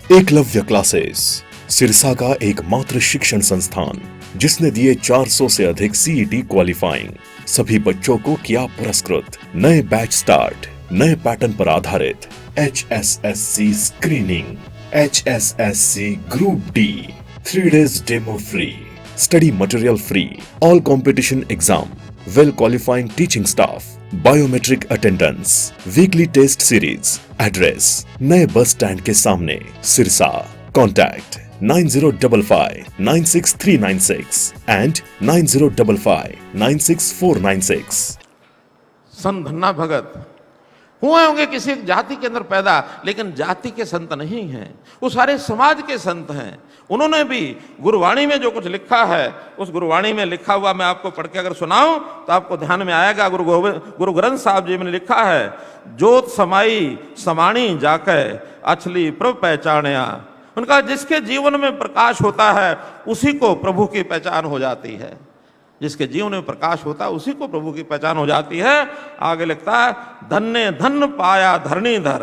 Eklavya classes Sirsa का एकमात्र शिक्षण संस्थान जिसने दिए 400 से अधिक सीईटी क्वालिफाइंग। सभी बच्चों को किया पुरस्कृत। नए बैच स्टार्ट, नए पैटर्न पर आधारित HSSC screening, HSSC group D, 3 days demo free, study material free, all competition exam, well qualifying teaching staff, biometric attendance, weekly test series. Address नए बस स्टैंड के सामने, सिरसा। Contact 9055 96396 and 9055 96496। संत धन्ना भगत हुए होंगे किसी एक जाति के अंदर पैदा, लेकिन जाति के संत नहीं हैं, वो सारे समाज के संत हैं। उन्होंने भी गुरुवाणी में जो कुछ लिखा है, उस गुरुवाणी में लिखा हुआ मैं आपको पढ़ के अगर सुनाऊं तो आपको ध्यान में आएगा। गुरु ग्रंथ साहब जी में लिखा है, जोत समाई समाणी जाके अछली प्रभु पहचानया। उनका जिसके जीवन में प्रकाश होता है उसी को प्रभु की पहचान हो जाती है, जिसके जीवन में प्रकाश होता है उसी को प्रभु की पहचान हो जाती है। आगे लिखता है, धन्य धन पाया धरणीधर,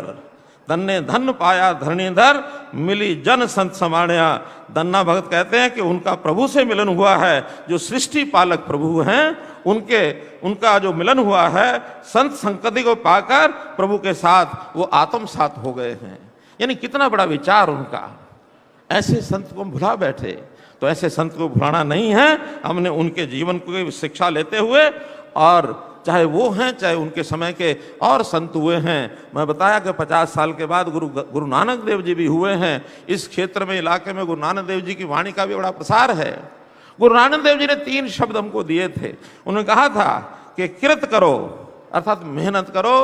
धन्य धन पाया धरणीधर, मिली जन संत समाण्या। धन्ना भगत कहते हैं कि उनका प्रभु से मिलन हुआ है, जो सृष्टि पालक प्रभु हैं उनका जो मिलन हुआ है, संत संगति को पाकर प्रभु के साथ वो आत्मसात हो गए हैं। यानी कितना बड़ा विचार उनका। ऐसे संत को भुला बैठे, तो ऐसे संत को भुलाना नहीं है। हमने उनके जीवन की शिक्षा लेते हुए, और चाहे वो हैं चाहे उनके समय के और संत हुए हैं। मैं बताया कि 50 साल के बाद गुरु नानक देव जी भी हुए हैं। इस क्षेत्र में, इलाके में गुरु नानक देव जी की वाणी का भी बड़ा प्रसार है। गुरु नानक देव जी ने 3 शब्द हमको दिए थे। उन्होंने कहा था कि कृत करो, अर्थात मेहनत करो,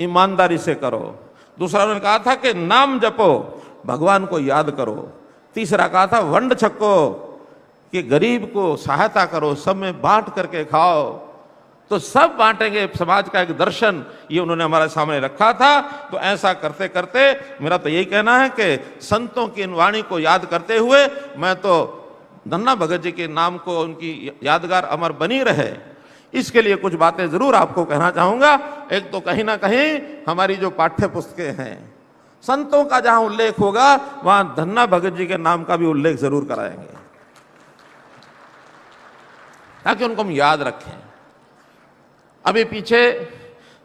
ईमानदारी से करो। दूसरा उन्होंने कहा था कि नाम जपो, भगवान को याद करो। तीसरा कहा था वंड छको, कि गरीब को सहायता करो, सब में बांट करके खाओ। तो सब बांटेंगे, समाज का एक दर्शन ये उन्होंने हमारे सामने रखा था। तो ऐसा करते करते मेरा तो यही कहना है कि संतों की इन वाणी को याद करते हुए मैं तो धन्ना भगत जी के नाम को, उनकी यादगार अमर बनी रहे, इसके लिए कुछ बातें जरूर आपको कहना चाहूंगा। एक तो कहीं ना कहीं हमारी जो पाठ्य पुस्तकें हैं, संतों का जहां उल्लेख होगा वहां धन्ना भगत जी के नाम का भी उल्लेख जरूर कराएंगे, ताकि उनको हम याद रखें। अभी पीछे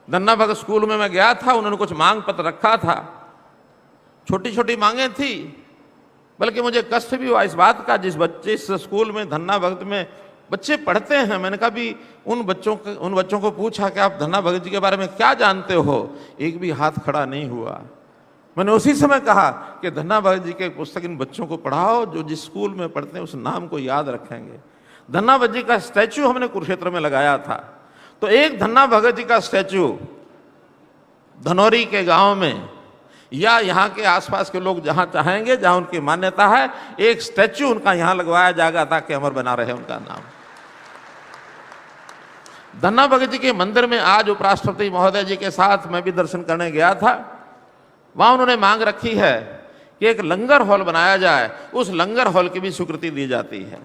धन्ना भगत स्कूल में मैं गया था, उन्होंने कुछ मांग पत्र रखा था। छोटी छोटी मांगे थी, बल्कि मुझे कष्ट भी हुआ इस बात का, जिस स्कूल में धन्ना भगत में बच्चे पढ़ते हैं, मैंने कहा भी उन बच्चों को पूछा कि आप धन्ना भगत जी के बारे में क्या जानते हो, एक भी हाथ खड़ा नहीं हुआ। मैंने उसी समय कहा कि धन्ना भगत जी के पुस्तक इन बच्चों को पढ़ाओ, जो जिस स्कूल में पढ़ते हैं उस नाम को याद रखेंगे। धन्ना भगत जी का स्टैचू हमने कुरुक्षेत्र में लगाया था, तो एक धन्ना भगत जी का स्टैचू धनौरी के गांव में या यहाँ के आसपास के लोग जहां चाहेंगे, जहां उनकी मान्यता है, एक स्टैचू उनका यहां लगवाया जाएगा ताकि अमर बना रहे उनका नाम। धन्ना भगत जी के मंदिर में आज उपराष्ट्रपति महोदय जी के साथ मैं भी दर्शन करने गया था। वहां उन्होंने मांग रखी है कि एक लंगर हॉल बनाया जाए, उस लंगर हॉल की भी स्वीकृति दी जाती है।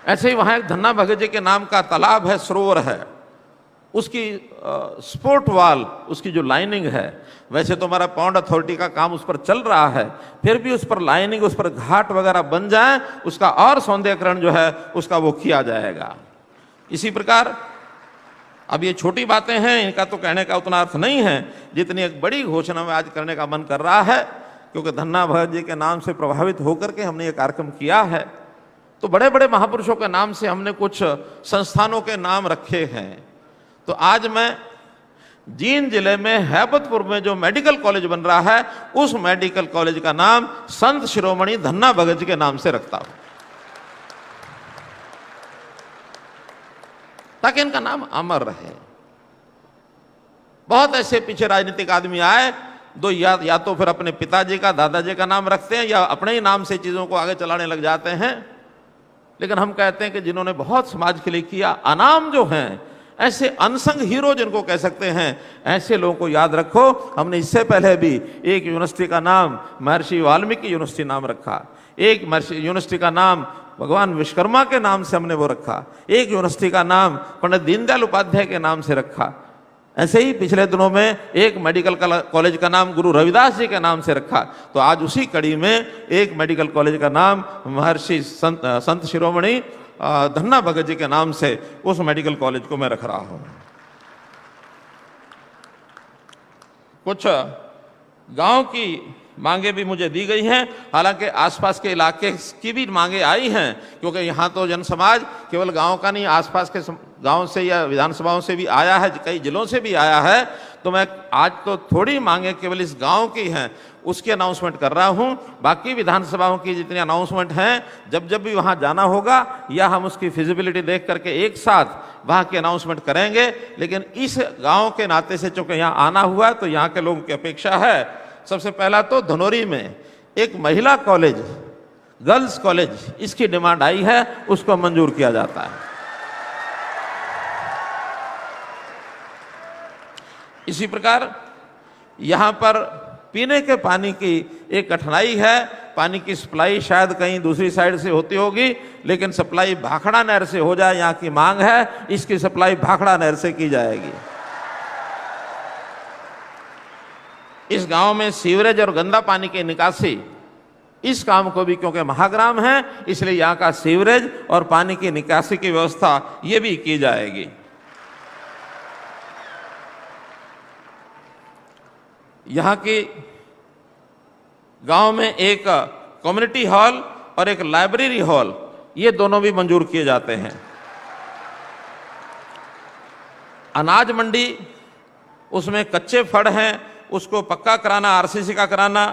ऐसे ही वहां एक धन्ना भगत जी के नाम का तालाब है, सरोवर है, उसकी स्पोर्ट वॉल, उसकी जो लाइनिंग है, वैसे तो हमारा पौंड अथॉरिटी का काम उस पर चल रहा है, फिर भी उस पर लाइनिंग, उस पर घाट वगैरह बन जाए, उसका और सौंदर्यकरण जो है उसका वो किया जाएगा। इसी प्रकार अब ये छोटी बातें हैं, इनका तो कहने का उतना अर्थ नहीं है जितनी एक बड़ी घोषणा में आज करने का मन कर रहा है, क्योंकि धन्ना भगत जी के नाम से प्रभावित होकर के हमने ये कार्यक्रम किया है। तो बड़े बड़े महापुरुषों के नाम से हमने कुछ संस्थानों के नाम रखे हैं। तो आज मैं जींद जिले में हैबतपुर में जो मेडिकल कॉलेज बन रहा है, उस मेडिकल कॉलेज का नाम संत शिरोमणि धन्ना भगत जी के नाम से रखता हूं, ताकि इनका नाम अमर रहे। बहुत ऐसे पीछे राजनीतिक आदमी आए, दो या तो फिर अपने पिताजी का, दादाजी का नाम रखते हैं, या अपने ही नाम से चीजों को आगे चलाने लग जाते हैं। लेकिन हम कहते हैं कि जिन्होंने बहुत समाज के लिए किया, अनाम जो हैं, ऐसे अनसंग हीरो जिनको कह सकते हैं, ऐसे लोगों को याद रखो। हमने इससे पहले भी एक यूनिवर्सिटी का नाम महर्षि वाल्मीकि यूनिवर्सिटी नाम रखा, एक यूनिवर्सिटी का नाम भगवान विश्वकर्मा के नाम से हमने वो रखा, एक यूनिवर्सिटी का नाम पंडित दीनदयाल उपाध्याय के नाम से रखा। ऐसे ही पिछले दिनों में एक मेडिकल कॉलेज का नाम गुरु रविदास जी के नाम से रखा, तो आज उसी कड़ी में एक मेडिकल कॉलेज का नाम महर्षि संत शिरोमणि धन्ना भगत जी के नाम से उस मेडिकल कॉलेज को मैं रख रहा हूं। कुछ गांव की मांगे भी मुझे दी गई हैं, हालांकि आसपास के इलाके की भी मांगे आई हैं, क्योंकि यहाँ तो जनसमाज केवल गांव का नहीं, आसपास के गांव से या विधानसभाओं से भी आया है, कई जिलों से भी आया है। तो मैं आज तो थोड़ी मांगे केवल इस गांव की हैं उसकी अनाउंसमेंट कर रहा हूं। बाकी विधानसभाओं की जितनी अनाउंसमेंट हैं, जब जब भी वहां जाना होगा या हम उसकी फिजिबिलिटी देख करके एक साथ वहां की अनाउंसमेंट करेंगे। लेकिन इस गांव के नाते से चूंकि यहाँ आना हुआ है, तो यहाँ के लोगों की अपेक्षा है, सबसे पहला तो धनोरी में एक महिला कॉलेज, गर्ल्स कॉलेज, इसकी डिमांड आई है, उसको मंजूर किया जाता है। इसी प्रकार यहां पर पीने के पानी की एक कठिनाई है। पानी की सप्लाई शायद कहीं दूसरी साइड से होती होगी, लेकिन सप्लाई भाखड़ा नहर से हो जाए, यहाँ की मांग है, इसकी सप्लाई भाखड़ा नहर से की जाएगी। इस गांव में सीवरेज और गंदा पानी की निकासी, इस काम को भी क्योंकि महाग्राम है, इसलिए यहाँ का सीवरेज और पानी की निकासी की व्यवस्था ये भी की जाएगी। यहाँ की गांव में एक कम्युनिटी हॉल और एक लाइब्रेरी हॉल, ये दोनों भी मंजूर किए जाते हैं। अनाज मंडी, उसमें कच्चे फड़ हैं, उसको पक्का कराना, आरसीसी का कराना,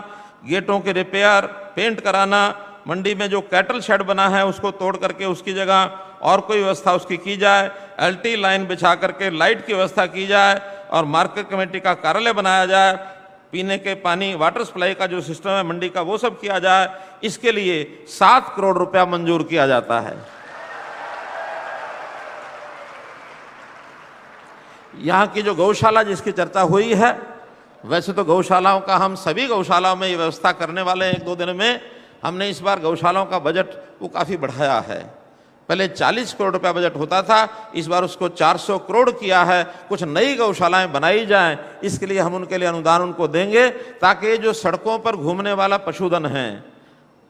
गेटों के रिपेयर, पेंट कराना, मंडी में जो कैटल शेड बना है उसको तोड़ करके उसकी जगह और कोई व्यवस्था उसकी की जाए, एलटी लाइन बिछा करके लाइट की व्यवस्था की जाए और मार्केट कमेटी का कार्यालय बनाया जाए, पीने के पानी वाटर सप्लाई का जो सिस्टम है मंडी का वो सब किया जाए। इसके लिए 7 करोड़ रुपया मंजूर किया जाता है। यहाँ की जो गौशाला जिसकी चर्चा हुई है, वैसे तो गौशालाओं का हम सभी गौशालाओं में ये व्यवस्था करने वाले हैं। 1-2 दिन में हमने इस बार गौशालाओं का बजट वो काफ़ी बढ़ाया है। पहले 40 करोड़ रुपया बजट होता था, इस बार उसको 400 करोड़ किया है। कुछ नई गौशालाएं बनाई जाएं, इसके लिए हम उनके लिए अनुदान उनको देंगे, ताकि जो सड़कों पर घूमने वाला पशुधन है,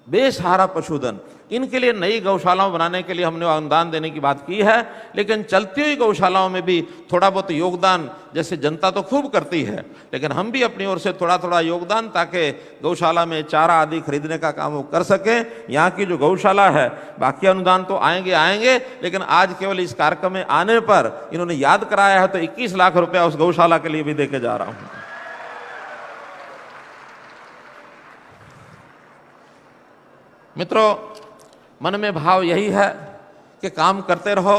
बेसहारा पशुधन, इनके लिए नई गौशालाओं बनाने के लिए हमने अनुदान देने की बात की है। लेकिन चलती हुई गौशालाओं में भी थोड़ा बहुत योगदान, जैसे जनता तो खूब करती है, लेकिन हम भी अपनी ओर से थोड़ा थोड़ा योगदान, ताकि गौशाला में चारा आदि खरीदने का काम वो कर सकें। यहाँ की जो गौशाला है, बाकी अनुदान तो आएंगे, लेकिन आज केवल इस कार्यक्रम में आने पर इन्होंने याद कराया है, तो 21 लाख रुपया उस गौशाला के लिए भी देके जा रहा हूँ। मित्रों, मन में भाव यही है कि काम करते रहो,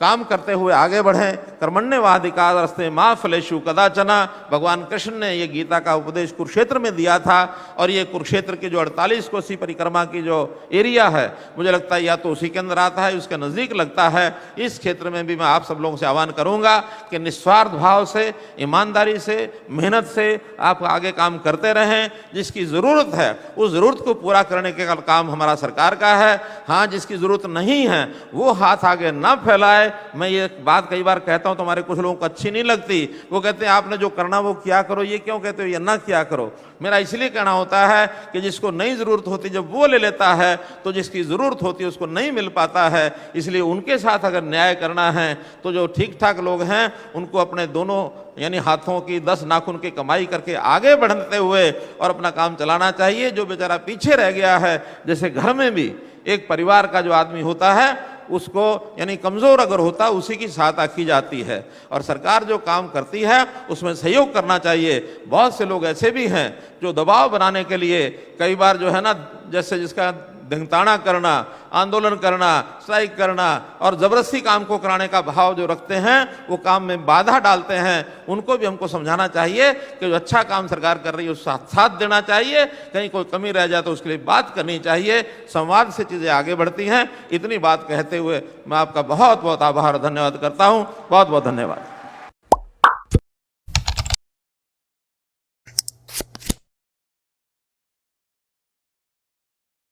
काम करते हुए आगे बढ़ें। कर्मण्येवाधिकारस्ते मा फलेषु कदाचन, भगवान कृष्ण ने ये गीता का उपदेश कुरुक्षेत्र में दिया था। और ये कुरुक्षेत्र की जो 48 कोसी परिक्रमा की जो एरिया है, मुझे लगता है या तो उसी के अंदर आता है, उसके नज़दीक लगता है। इस क्षेत्र में भी मैं आप सब लोगों से आह्वान करूंगा कि निस्वार्थ भाव से, ईमानदारी से, मेहनत से आप आगे काम करते रहें। जिसकी ज़रूरत है उस ज़रूरत को पूरा करने का काम हमारा सरकार का है। हाँ, जिसकी ज़रूरत नहीं है वो हाथ आगे ना फैलाए। मैं ये बात कई बार कहता हूं तो हमारे कुछ लोगों को अच्छी नहीं लगती। वो कहते हैं आपने जो करना वो किया करो, ये क्यों कहते हो ये ना किया करो। मेरा इसलिए कहना होता है कि जिसको नहीं ज़रूरत होती जब वो ले लेता है, तो जिसकी ज़रूरत होती है उसको नहीं मिल पाता है। इसलिए उनके साथ अगर न्याय करना है तो जो ठीक ठाक लोग हैं उनको अपने दोनों यानी हाथों की 10 नाखून की कमाई करके आगे बढ़ते हुए और अपना काम चलाना चाहिए। जो बेचारा पीछे रह गया है, जैसे घर में भी एक परिवार का जो आदमी होता है उसको यानी कमज़ोर अगर होता है उसी की सहायता की जाती है। और सरकार जो काम करती है उसमें सहयोग करना चाहिए। बहुत से लोग ऐसे भी हैं जो दबाव बनाने के लिए कई बार जो है ना, जैसे जिसका धंगताना करना, आंदोलन करना, स्ट्राइक करना और ज़बरदस्ती काम को कराने का भाव जो रखते हैं, वो काम में बाधा डालते हैं। उनको भी हमको समझाना चाहिए कि जो अच्छा काम सरकार कर रही है उसका साथ देना चाहिए। कहीं कोई कमी रह जाए तो उसके लिए बात करनी चाहिए। संवाद से चीज़ें आगे बढ़ती हैं। इतनी बात कहते हुए मैं आपका बहुत बहुत आभार और धन्यवाद करता हूँ। बहुत बहुत धन्यवाद।